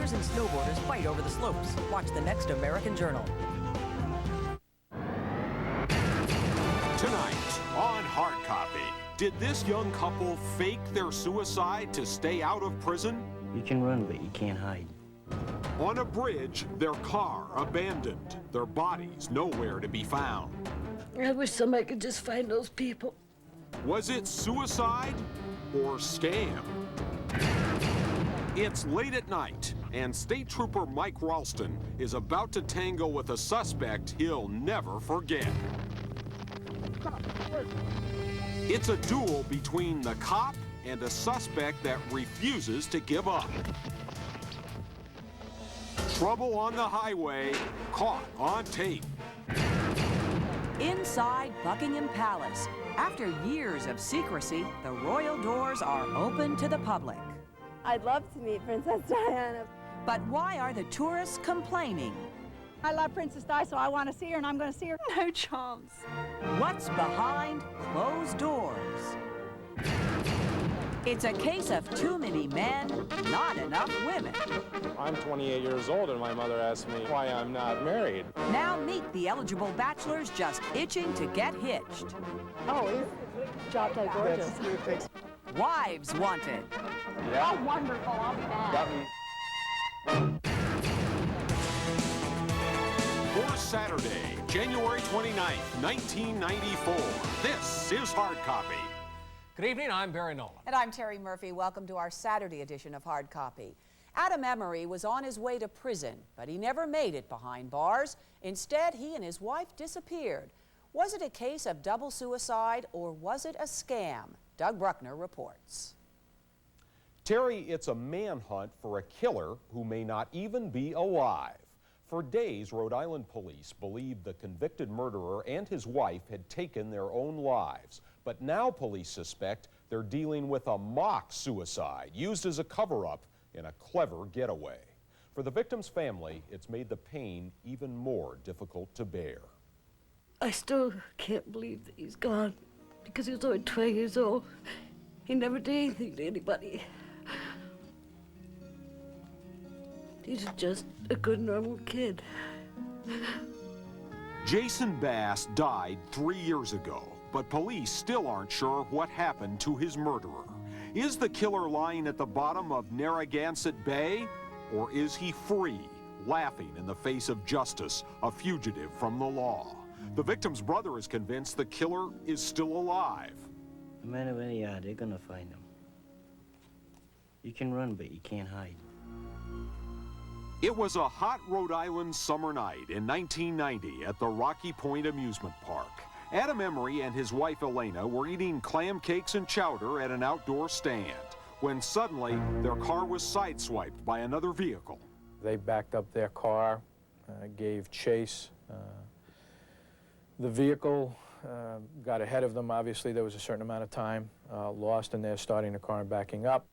Skiers and snowboarders fight over the slopes. Watch the next American Journal. Tonight on Hard Copy, did this young couple fake their suicide to stay out of prison? You can run, but you can't hide. On a bridge, their car abandoned, their bodies nowhere to be found. I wish somebody could just find those people. Was it suicide or scam? It's late at night, and State Trooper Mike Ralston is about to tango with a suspect he'll never forget. It's a duel between the cop and a suspect that refuses to give up. Trouble on the highway, caught on tape. Inside Buckingham Palace, after years of secrecy, the royal doors are open to the public. I'd love to meet Princess Diana. But why are the tourists complaining? I love Princess Di, so I want to see her, and I'm going to see her. No chance. What's behind closed doors? It's a case of too many men, not enough women. I'm 28 years old, and my mother asked me why I'm not married. Now meet the eligible bachelors just itching to get hitched. Oh, he's drop dead gorgeous. Wives wanted. Yeah. Oh, wonderful. I'll be back. For Saturday, January 29th, 1994, this is Hard Copy. Good evening, I'm Barry Nolan. And I'm Terry Murphy. Welcome to our Saturday edition of Hard Copy. Adam Emery was on his way to prison, but he never made it behind bars. Instead, he and his wife disappeared. Was it a case of double suicide, or was it a scam? Doug Bruckner reports. Terry, it's a manhunt for a killer who may not even be alive. For days, Rhode Island police believed the convicted murderer and his wife had taken their own lives. But now police suspect they're dealing with a mock suicide used as a cover-up in a clever getaway. For the victim's family, it's made the pain even more difficult to bear. I still can't believe that he's gone because he was only 20 years old. He never did anything to anybody. He's just a good, normal kid. Jason Bass died 3 years ago, but police still aren't sure what happened to his murderer. Is the killer lying at the bottom of Narragansett Bay, or is he free, laughing in the face of justice, a fugitive from the law? The victim's brother is convinced the killer is still alive. No matter where they are, they're gonna find him. You can run, but you can't hide. It was a hot Rhode Island summer night in 1990 at the Rocky Point Amusement Park. Adam Emery and his wife Elena were eating clam cakes and chowder at an outdoor stand when suddenly their car was sideswiped by another vehicle. They backed up their car, gave chase. The vehicle got ahead of them. Obviously, there was a certain amount of time lost in there, starting the car and backing up.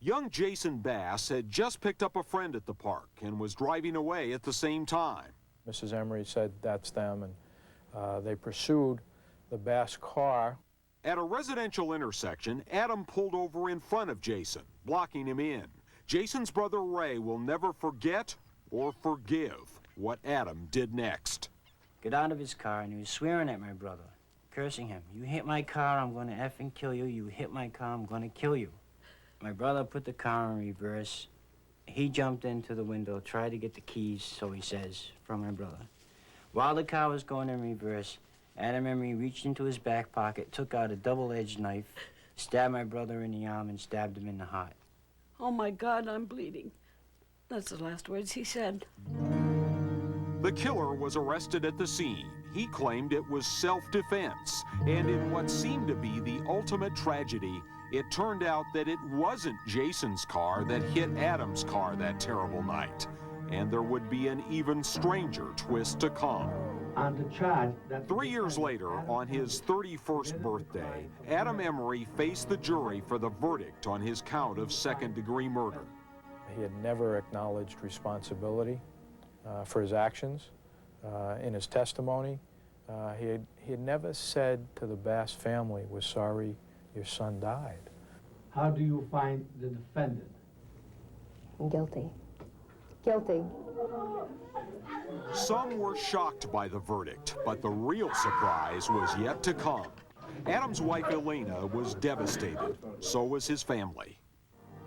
Young Jason Bass had just picked up a friend at the park and was driving away at the same time. Mrs. Emery said, "That's them," and they pursued the Bass car. At a residential intersection, Adam pulled over in front of Jason, blocking him in. Jason's brother Ray will never forget or forgive what Adam did next. Got out of his car, and he was swearing at my brother, cursing him. "You hit my car, I'm gonna effing kill you. You hit my car, I'm gonna kill you." My brother put the car in reverse. He jumped into the window, tried to get the keys, so he says, from my brother. While the car was going in reverse, Adam Emery reached into his back pocket, took out a double-edged knife, stabbed my brother in the arm, and stabbed him in the heart. Oh my God, I'm bleeding. That's the last words he said. The killer was arrested at the scene. He claimed it was self-defense, and in what seemed to be the ultimate tragedy, it turned out that it wasn't Jason's car that hit Adam's car that terrible night. And there would be an even stranger twist to come. On the charge that 3 years later, on his 31st birthday, Adam Emery faced the jury for the verdict on his count of second-degree murder. He had never acknowledged responsibility for his actions. In his testimony, he had never said to the Bass family, "We're sorry your son died." How do you find the defendant? I'm guilty. Guilty. Some were shocked by the verdict, but the real surprise was yet to come. Adam's wife, Elena, was devastated. So was his family.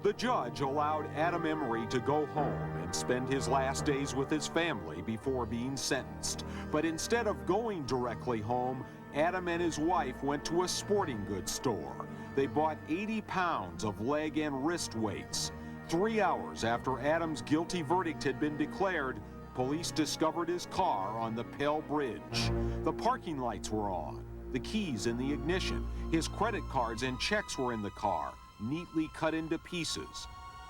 The judge allowed Adam Emery to go home and spend his last days with his family before being sentenced. But instead of going directly home, Adam and his wife went to a sporting goods store. They bought 80 pounds of leg and wrist weights. 3 hours after Adam's guilty verdict had been declared, police discovered his car on the Pell Bridge. The parking lights were on, the keys in the ignition. His credit cards and checks were in the car, neatly cut into pieces.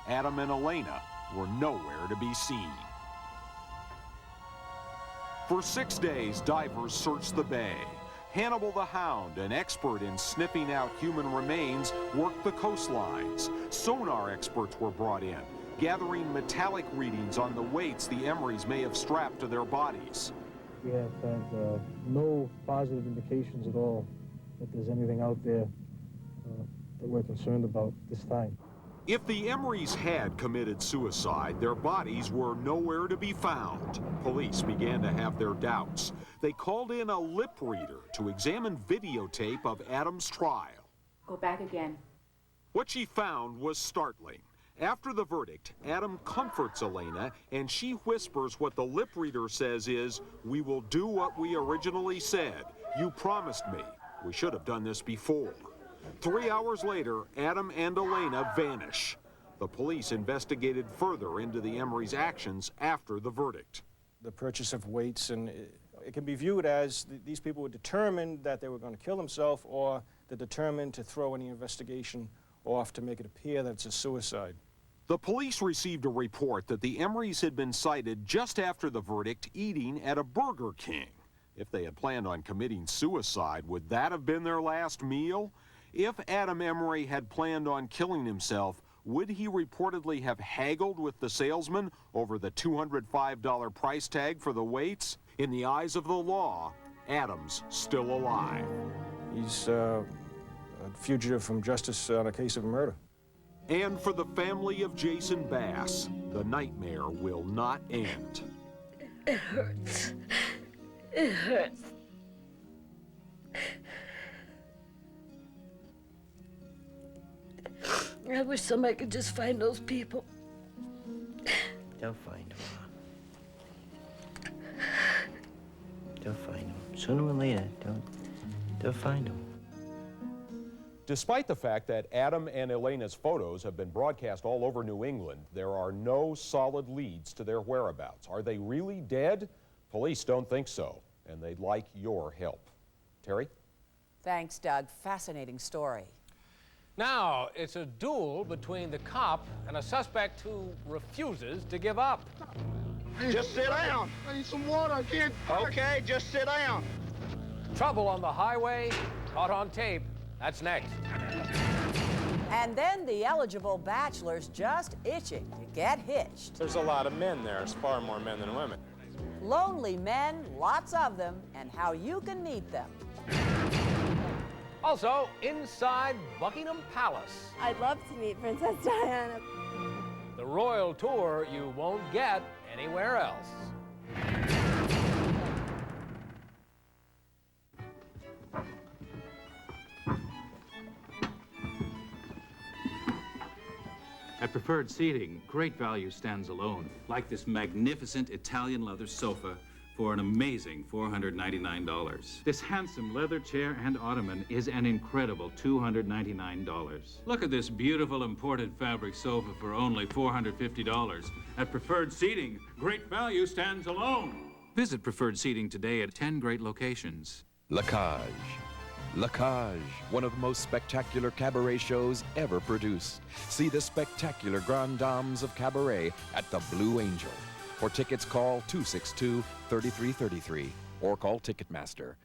Adam and Elena were nowhere to be seen. For 6 days, divers searched the bay. Hannibal the Hound, an expert in sniffing out human remains, worked the coastlines. Sonar experts were brought in, gathering metallic readings on the weights the Emerys may have strapped to their bodies. We have had no positive indications at all that there's anything out there that we're concerned about this time. If the Emerys had committed suicide, their bodies were nowhere to be found. Police began to have their doubts. They called in a lip reader to examine videotape of Adam's trial. Go back again. What she found was startling. After the verdict, Adam comforts Elena, and she whispers what the lip reader says is, "We will do what we originally said. You promised me. We should have done this before." 3 hours later, Adam and Elena vanish. The police investigated further into the Emerys' actions after the verdict. The purchase of weights, and it can be viewed as these people were determined that they were going to kill themselves, or they're determined to throw any investigation off to make it appear that it's a suicide. The police received a report that the Emerys had been sighted just after the verdict eating at a Burger King. If they had planned on committing suicide, would that have been their last meal? If Adam Emery had planned on killing himself, would he reportedly have haggled with the salesman over the $205 price tag for the weights? In the eyes of the law, Adam's still alive. He's a fugitive from justice on a case of murder. And for the family of Jason Bass, the nightmare will not end. It hurts. It hurts. I wish somebody could just find those people. They'll find them. They'll find them. Sooner or later, they'll find them. Despite the fact that Adam and Elena's photos have been broadcast all over New England, there are no solid leads to their whereabouts. Are they really dead? Police don't think so, and they'd like your help. Terry? Thanks, Doug. Fascinating story. Now, it's a duel between the cop and a suspect who refuses to give up. Just sit down. I need some water. I can't. Okay, just sit down. Trouble on the highway, caught on tape. That's next. And then the eligible bachelor's just itching to get hitched. There's a lot of men there. There's far more men than women. Lonely men, lots of them, and how you can meet them. Also, inside Buckingham Palace. I'd love to meet Princess Diana. The royal tour you won't get anywhere else. At preferred seating, great value stands alone, like this magnificent Italian leather sofa for an amazing $499. This handsome leather chair and ottoman is an incredible $299. Look at this beautiful imported fabric sofa for only $450. At preferred seating, great value stands alone. Visit preferred seating today at 10 great locations. La Cage. La Cage, one of the most spectacular cabaret shows ever produced. See the spectacular Grand Dames of Cabaret at the Blue Angel. For tickets, call 262-3333 or call Ticketmaster.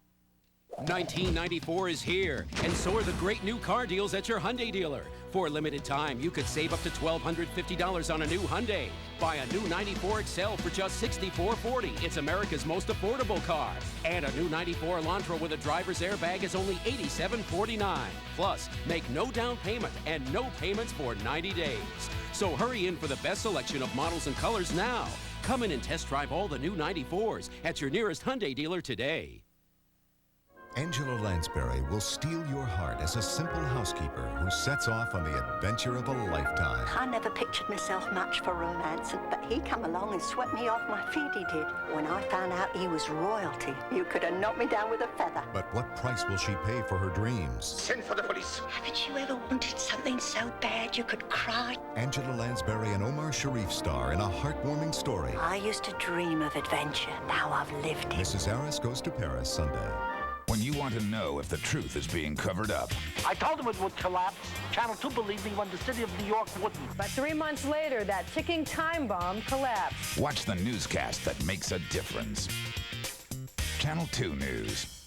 1994 is here, and so are the great new car deals at your Hyundai dealer. For a limited time, you could save up to $1,250 on a new Hyundai. Buy a new 94 Excel for just $64.40. It's America's most affordable car. And a new 94 Elantra with a driver's airbag is only $87.49. Plus, make no down payment and no payments for 90 days. So hurry in for the best selection of models and colors now. Come in and test drive all the new 94s at your nearest Hyundai dealer today. Angela Lansbury will steal your heart as a simple housekeeper who sets off on the adventure of a lifetime. I never pictured myself much for romance, but he come along and swept me off my feet, he did. When I found out he was royalty, you could have knocked me down with a feather. But what price will she pay for her dreams? Send for the police. Haven't you ever wanted something so bad you could cry? Angela Lansbury and Omar Sharif star in a heartwarming story. I used to dream of adventure. Now I've lived it. Mrs. Harris Goes to Paris, Sunday. When you want to know if the truth is being covered up. I told him it would collapse. Channel 2 believed me when the city of New York wouldn't. But 3 months later, that ticking time bomb collapsed. Watch the newscast that makes a difference. Channel 2 News.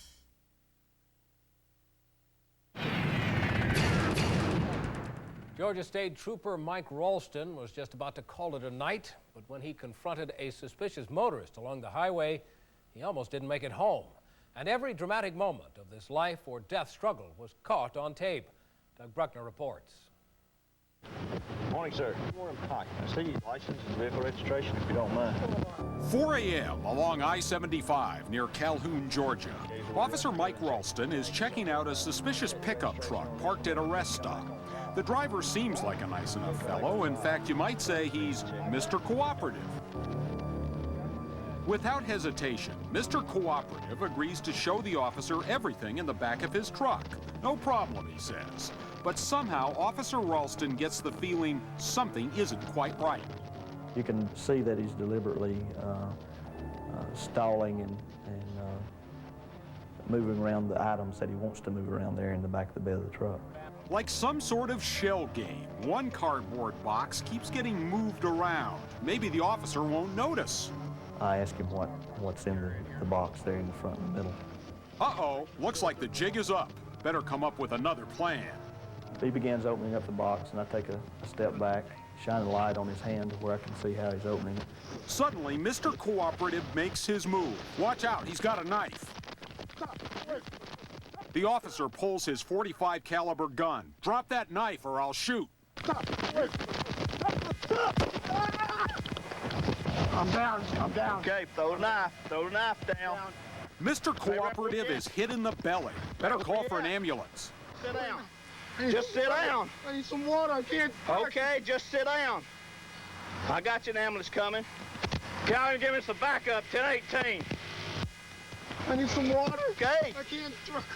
Georgia State Trooper Mike Ralston was just about to call it a night, but when he confronted a suspicious motorist along the highway, he almost didn't make it home. And every dramatic moment of this life or death struggle was caught on tape. Doug Bruckner reports. Morning, sir. Morning, Park. I see your license and vehicle registration, if you don't mind. 4 a.m. along I-75 near Calhoun, Georgia. Officer Mike Ralston is checking out a suspicious pickup truck parked at a rest stop. The driver seems like a nice enough fellow. In fact, you might say he's Mr. Cooperative. Without hesitation, Mr. Cooperative agrees to show the officer everything in the back of his truck. No problem, he says. But somehow, Officer Ralston gets the feeling something isn't quite right. You can see that he's deliberately stalling and moving around the items that he wants to move around there in the back of the bed of the truck. Like some sort of shell game, one cardboard box keeps getting moved around. Maybe the officer won't notice. I ask him what's in the box there in the front and the middle. Uh-oh, looks like the jig is up. Better come up with another plan. He begins opening up the box, and I take a step back, shine a light on his hand where I can see how he's opening it. Suddenly, Mr. Cooperative makes his move. Watch out, he's got a knife. The officer pulls his .45 caliber gun. Drop that knife or I'll shoot. I'm down. Okay, throw the knife down. Mr. Cooperative is hit in the belly. Better call for an ambulance. Sit down. Just sit down. I need some water. I can't. Okay, just sit down. I got you an ambulance coming. Calvin, give me some backup, 1018. I need some water. Okay. I can't.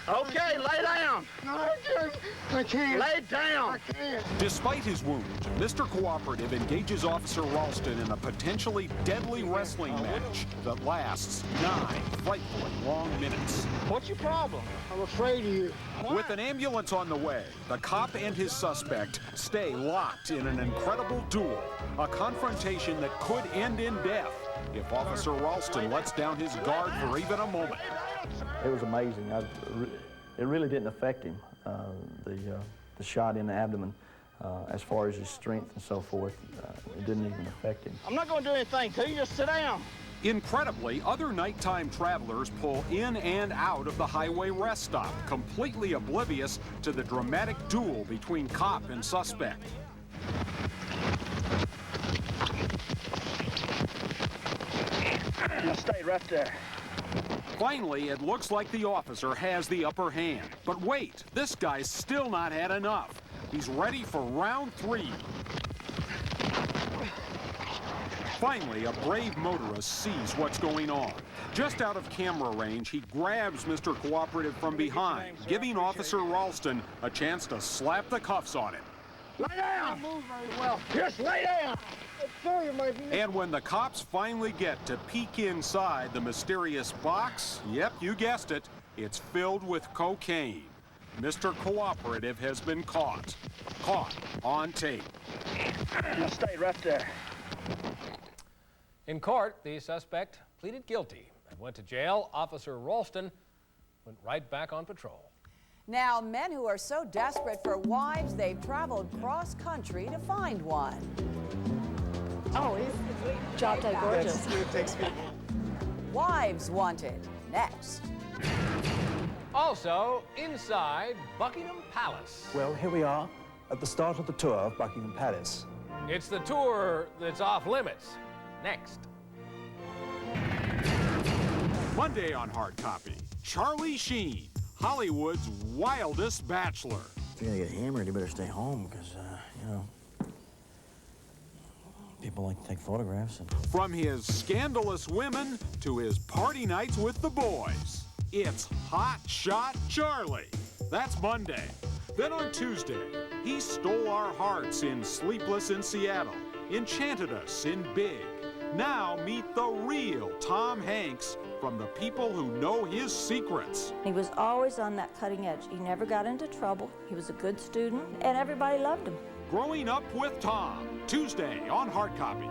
Okay, lay down. No, I can't. I can't. Lay down. I can't. Despite his wound, Mr. Cooperative engages Officer Ralston in a potentially deadly wrestling match that lasts 9 frightfully long minutes. What's your problem? I'm afraid of you. With an ambulance on the way, the cop and his suspect stay locked in an incredible duel, a confrontation that could end in death if Officer Ralston lets down his guard for even a moment. It was amazing. It really didn't affect him, the shot in the abdomen. As far as his strength and so forth, it didn't even affect him. I'm not going to do anything to you. Just sit down. Incredibly, other nighttime travelers pull in and out of the highway rest stop, completely oblivious to the dramatic duel between cop and suspect. Now stay right there. Finally, it looks like the officer has the upper hand. But wait, this guy's still not had enough. He's ready for round 3. Finally, a brave motorist sees what's going on. Just out of camera range, he grabs Mr. Cooperative from behind, giving Officer Ralston a chance to slap the cuffs on him. Lay down. Move very well. Just lay down. And when the cops finally get to peek inside the mysterious box, yep, you guessed it, it's filled with cocaine. Mr. Cooperative has been caught. Caught on tape. Now stay right there. In court, the suspect pleaded guilty and went to jail. Officer Ralston went right back on patrol. Now, men who are so desperate for wives, they've traveled cross-country to find one. Oh, he's drop dead gorgeous. Wives wanted. Next. Also, inside Buckingham Palace. Well, here we are at the start of the tour of Buckingham Palace. It's the tour that's off limits. Next. Monday on Hard Copy, Charlie Sheen, Hollywood's wildest bachelor. If you're gonna get hammered, you better stay home, because, you know, people like to take photographs. From his scandalous women to his party nights with the boys, it's Hot Shot Charlie. That's Monday. Then on Tuesday, he stole our hearts in Sleepless in Seattle, enchanted us in Big. Now meet the real Tom Hanks from the people who know his secrets. He was always on that cutting edge. He never got into trouble. He was a good student, and everybody loved him. Growing Up with Tom, Tuesday on Hard Copy.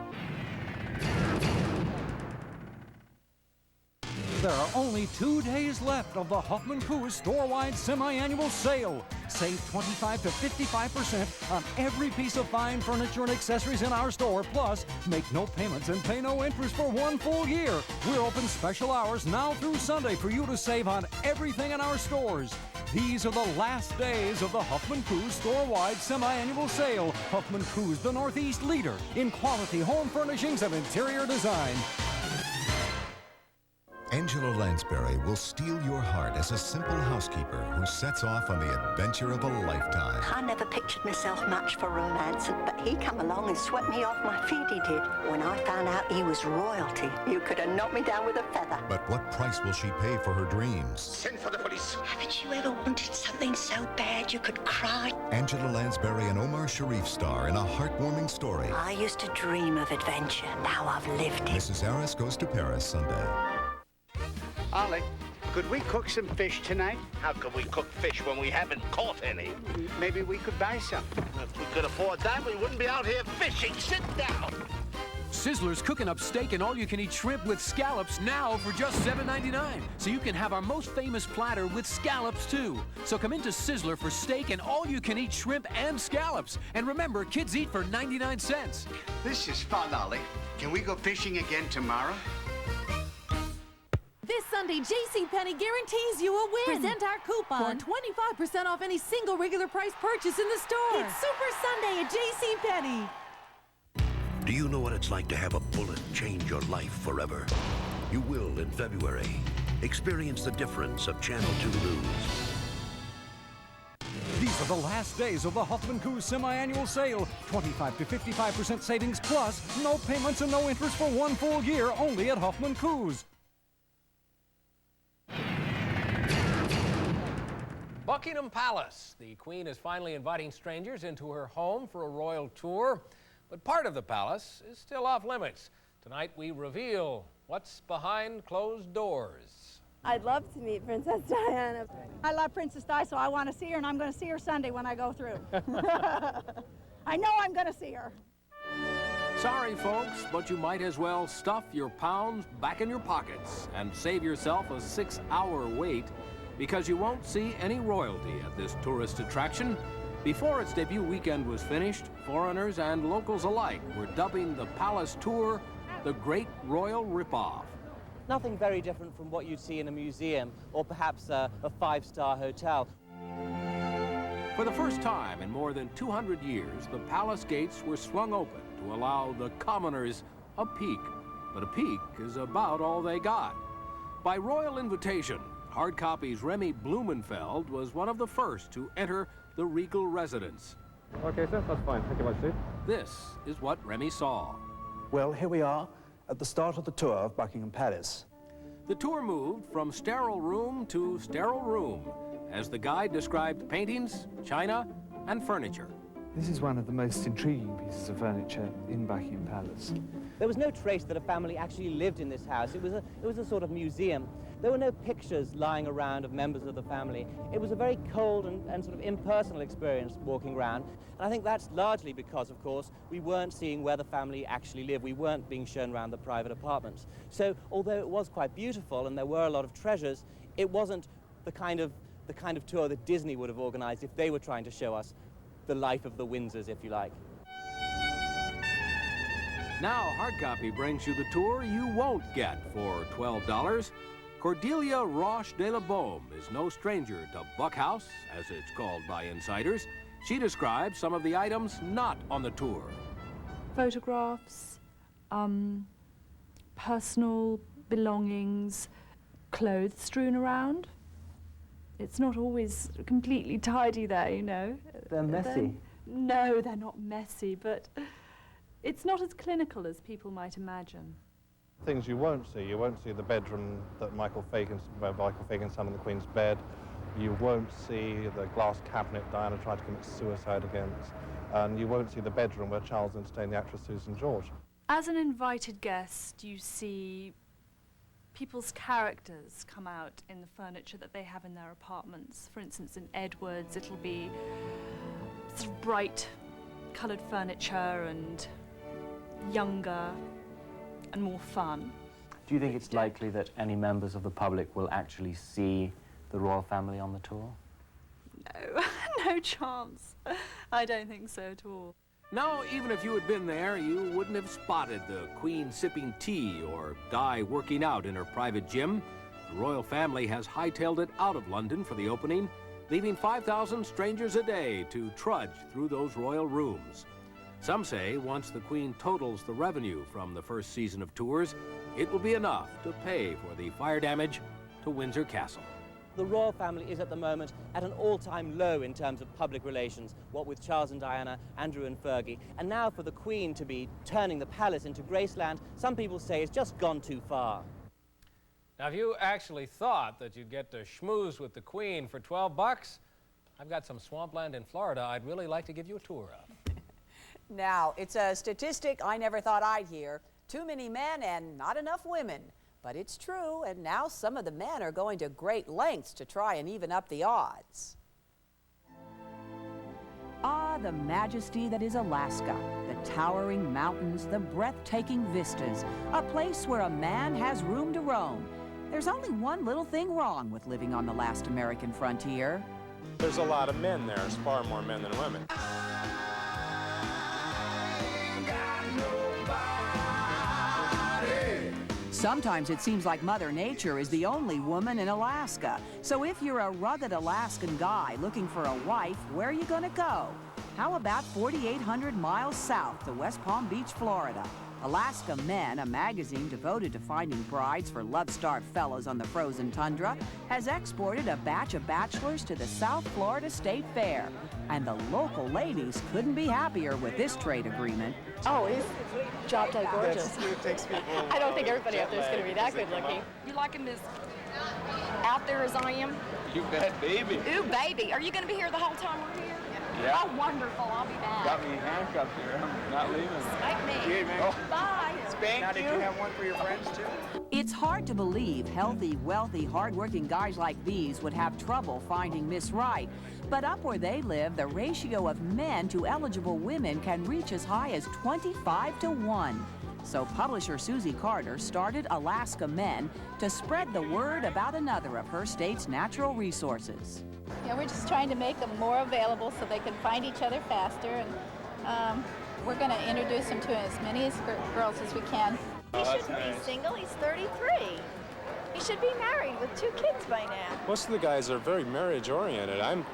There are only 2 days left of the Huffman Coos store-wide semi-annual sale. Save 25 to 55% on every piece of fine furniture and accessories in our store. Plus, make no payments and pay no interest for 1 full year. We're open special hours now through Sunday for you to save on everything in our stores. These are the last days of the Huffman Coos store-wide semi-annual sale. Huffman Coos, the Northeast leader in quality home furnishings and interior design. Angela Lansbury will steal your heart as a simple housekeeper who sets off on the adventure of a lifetime. I never pictured myself much for romance, but he come along and swept me off my feet, he did. When I found out he was royalty, you could have knocked me down with a feather. But what price will she pay for her dreams? Send for the police. Haven't you ever wanted something so bad you could cry? Angela Lansbury and Omar Sharif star in a heartwarming story. I used to dream of adventure. Now I've lived it. Mrs. Harris Goes to Paris Sunday. Ollie, could we cook some fish tonight? How could we cook fish when we haven't caught any? Maybe we could buy some. If we could afford that, we wouldn't be out here fishing. Sit down. Sizzler's cooking up steak and all-you-can-eat shrimp with scallops now for just $7.99. So you can have our most famous platter with scallops, too. So come into Sizzler for steak and all-you-can-eat shrimp and scallops. And remember, kids eat for 99 cents. This is fun, Ollie. Can we go fishing again tomorrow? This Sunday, JCPenney guarantees you a win. Present our coupon for 25% off any single regular price purchase in the store. It's Super Sunday at JCPenney. Do you know what it's like to have a bullet change your life forever? You will in February. Experience the difference of Channel 2 News. These are the last days of the Huffman Coos semi-annual sale. 25 to 55% savings plus no payments and no interest for 1 full year only at Huffman Coos. Buckingham Palace. The Queen is finally inviting strangers into her home for a royal tour, but part of the palace is still off limits. Tonight we reveal what's behind closed doors. I'd love to meet Princess Diana. I love Princess Di, so I want to see her, and I'm going to see her Sunday when I go through. I know I'm going to see her. Sorry, folks, but you might as well stuff your pounds back in your pockets and save yourself a 6-hour wait, because you won't see any royalty at this tourist attraction. Before its debut weekend was finished, foreigners and locals alike were dubbing the Palace Tour the Great Royal Ripoff. Nothing very different from what you'd see in a museum or perhaps a 5-star hotel. For the first time in more than 200 years, the palace gates were swung open to allow the commoners a peek. But a peek is about all they got. By royal invitation, Hard Copy's Remy Blumenfeld was one of the first to enter the regal residence. Okay, sir, that's fine. Thank you much, Steve. This is what Remy saw. Well, here we are at the start of the tour of Buckingham Palace. The tour moved from sterile room to sterile room as the guide described paintings, china, and furniture. This is one of the most intriguing pieces of furniture in Buckingham Palace. There was no trace that a family actually lived in this house. It was a sort of museum. There were no pictures lying around of members of the family. It was a very cold and sort of impersonal experience walking around. And I think that's largely because, of course, we weren't seeing where the family actually lived. We weren't being shown around the private apartments. So although it was quite beautiful and there were a lot of treasures, it wasn't the kind of the kind of tour that Disney would have organized if they were trying to show us the life of the Windsors, if you like. Now, hard copy brings you the tour you won't get for $12. Cordelia Roche de la Baume is no stranger to Buck House, as it's called by insiders. She describes some of the items not on the tour. Photographs, personal belongings, clothes strewn around. It's not always completely tidy there, you know. They're messy. No, they're not messy, but it's not as clinical as people might imagine. Things you won't see the bedroom that where Michael Fagan's son and the Queen's bed. You won't see the glass cabinet Diana tried to commit suicide against. And you won't see the bedroom where Charles entertained the actress Susan George. As an invited guest, you see people's characters come out in the furniture that they have in their apartments. For instance, in Edward's, it'll be sort of bright coloured furniture and younger and more fun. Do you think it's likely that any members of the public will actually see the royal family on the tour? No, no chance. I don't think so at all. Now, even if you had been there, you wouldn't have spotted the Queen sipping tea or Di working out in her private gym. The royal family has hightailed it out of London for the opening, leaving 5,000 strangers a day to trudge through those royal rooms. Some say once the Queen totals the revenue from the first season of tours, it will be enough to pay for the fire damage to Windsor Castle. The royal family is at the moment at an all-time low in terms of public relations, what with Charles and Diana, Andrew and Fergie. And now for the Queen to be turning the palace into Graceland, some people say it's just gone too far. Now, if you actually thought that you'd get to schmooze with the Queen for $12, I've got some swampland in Florida I'd really like to give you a tour of. Now, it's a statistic I never thought I'd hear. Too many men and not enough women. But it's true, and now some of the men are going to great lengths to try and even up the odds. Ah, the majesty that is Alaska, the towering mountains, the breathtaking vistas, a place where a man has room to roam. There's only one little thing wrong with living on the last American frontier. There's a lot of men there. There's far more men than women. Sometimes it seems like Mother Nature is the only woman in Alaska. So if you're a rugged Alaskan guy looking for a wife, where are you gonna go? How about 4,800 miles south to West Palm Beach, Florida? Alaska Men, a magazine devoted to finding brides for love-starved fellas on the frozen tundra, has exported a batch of bachelors to the South Florida State Fair. And the local ladies couldn't be happier with this trade agreement. Oh, he's drop-dead gorgeous. I don't think everybody up there is going to be that good looking. You like him as out there as I am? You bet, baby. Ooh, baby. Are you going to be here the whole time we're here? Yeah. Oh, wonderful. I'll be back. Got me handcuffed here. I'm not leaving. Spank me. Yeah, man. Oh. Bye. Spank now, did you have one for your friends, too? It's hard to believe healthy, wealthy, hardworking guys like these would have trouble finding Miss Right. But up where they live, the ratio of men to eligible women can reach as high as 25 to 1. So publisher Susie Carter started Alaska Men to spread the word about another of her state's natural resources. Yeah, we're just trying to make them more available so they can find each other faster, and we're going to introduce them to as many girls as we can. He shouldn't be single. He's 33. He should be married with 2 kids by now. Most of the guys are very marriage-oriented. I'm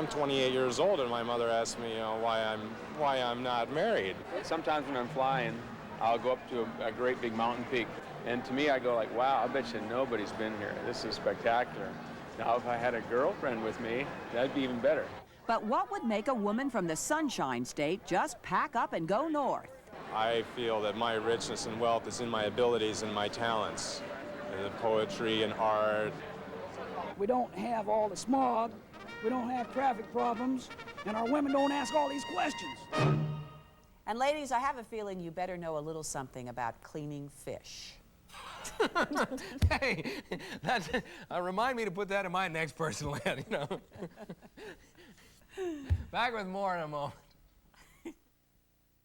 28 years old, and my mother asked me, why I'm not married. Sometimes when I'm flying, I'll go up to a great big mountain peak, and to me, I go like, wow, I bet you nobody's been here. This is spectacular. Now, if I had a girlfriend with me, that'd be even better. But what would make a woman from the Sunshine State just pack up and go north? I feel that my richness and wealth is in my abilities and my talents, in poetry and art. We don't have all the smog, we don't have traffic problems, and our women don't ask all these questions. And ladies, I have a feeling you better know a little something about cleaning fish. Hey, remind me to put that in my next personal ad, you know. Back with more in a moment.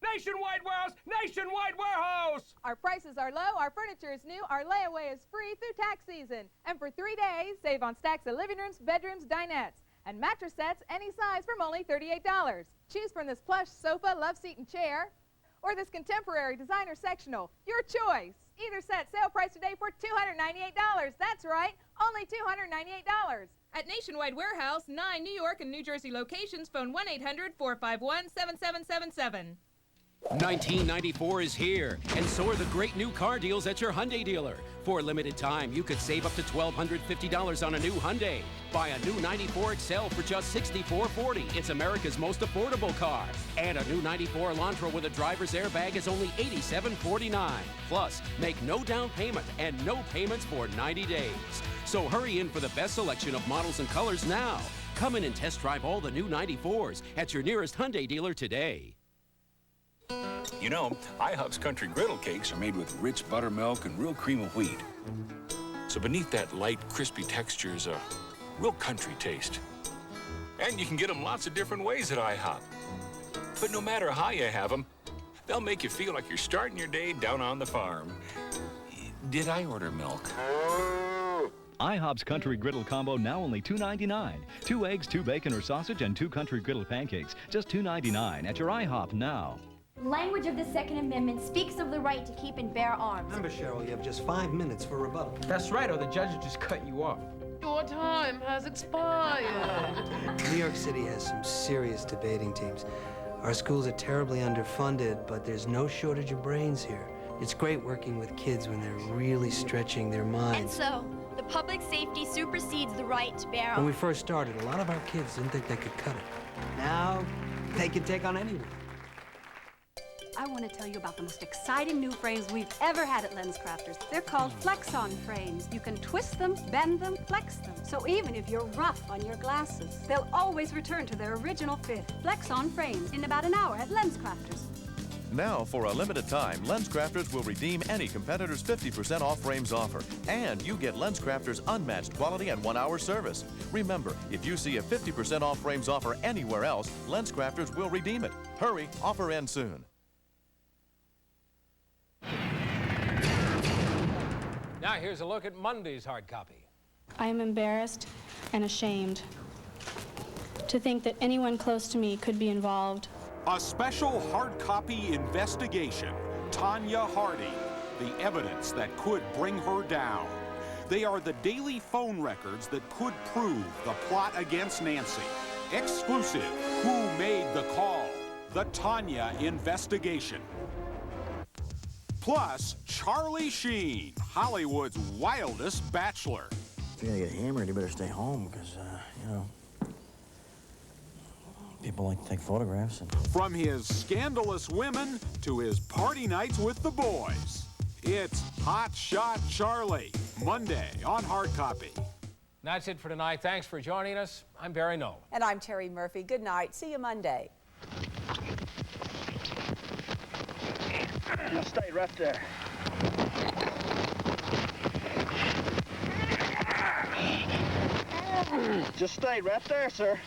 Nationwide Warehouse! Nationwide Warehouse! Our prices are low, our furniture is new, our layaway is free through tax season. And for 3 days, save on stacks of living rooms, bedrooms, dinettes, and mattress sets any size from only $38. Choose from this plush sofa, love seat, and chair, or this contemporary designer sectional. Your choice. Either set sale price today for $298. That's right, only $298. At Nationwide Warehouse, 9 New York and New Jersey locations, phone 1-800-451-7777. 1994 is here, and so are the great new car deals at your Hyundai dealer. For a limited time, you could save up to $1,250 on a new Hyundai. Buy a new 94 Excel for just $64.40. It's America's most affordable car. And a new 94 Elantra with a driver's airbag is only $87.49. Plus, make no down payment and no payments for 90 days. So hurry in for the best selection of models and colors now. Come in and test drive all the new 94s at your nearest Hyundai dealer today. You know, IHOP's country griddle cakes are made with rich buttermilk and real cream of wheat. So beneath that light, crispy texture is a real country taste. And you can get them lots of different ways at IHOP. But no matter how you have them, they'll make you feel like you're starting your day down on the farm. Did I order milk? IHOP's Country Griddle Combo now only $2.99. 2 eggs, 2 bacon or sausage, and 2 Country Griddle pancakes. Just $2.99 at your IHOP now. Language of the Second Amendment speaks of the right to keep and bear arms. Remember, Cheryl, you have just 5 minutes for rebuttal. That's right, or the judge will just cut you off. Your time has expired. New York City has some serious debating teams. Our schools are terribly underfunded, but there's no shortage of brains here. It's great working with kids when they're really stretching their minds. And so, the public safety supersedes the right to bear arms. When we first started, a lot of our kids didn't think they could cut it. Now, they can take on anyone. I want to tell you about the most exciting new frames we've ever had at LensCrafters. They're called Flex-On frames. You can twist them, bend them, flex them. So even if you're rough on your glasses, they'll always return to their original fit. Flex-On frames in about an hour at LensCrafters. Now, for a limited time, LensCrafters will redeem any competitor's 50% off frames offer. And you get LensCrafters' unmatched quality and 1-hour service. Remember, if you see a 50% off frames offer anywhere else, LensCrafters will redeem it. Hurry, offer ends soon. Now here's a look at Monday's hard copy. I am embarrassed and ashamed to think that anyone close to me could be involved. A special hard copy investigation. Tanya Hardy, the evidence that could bring her down. They are the daily phone records that could prove the plot against Nancy. Exclusive. Who made the call? The Tanya investigation. Plus, Charlie Sheen, Hollywood's wildest bachelor. If you're gonna get hammered, you better stay home, because, you know, people like to take photographs. From his scandalous women to his party nights with the boys. It's Hot Shot Charlie, Monday on Hard Copy. That's it for tonight. Thanks for joining us. I'm Barry Nolan. And I'm Terry Murphy. Good night. See you Monday. Now stay right there. Just stay right there, sir.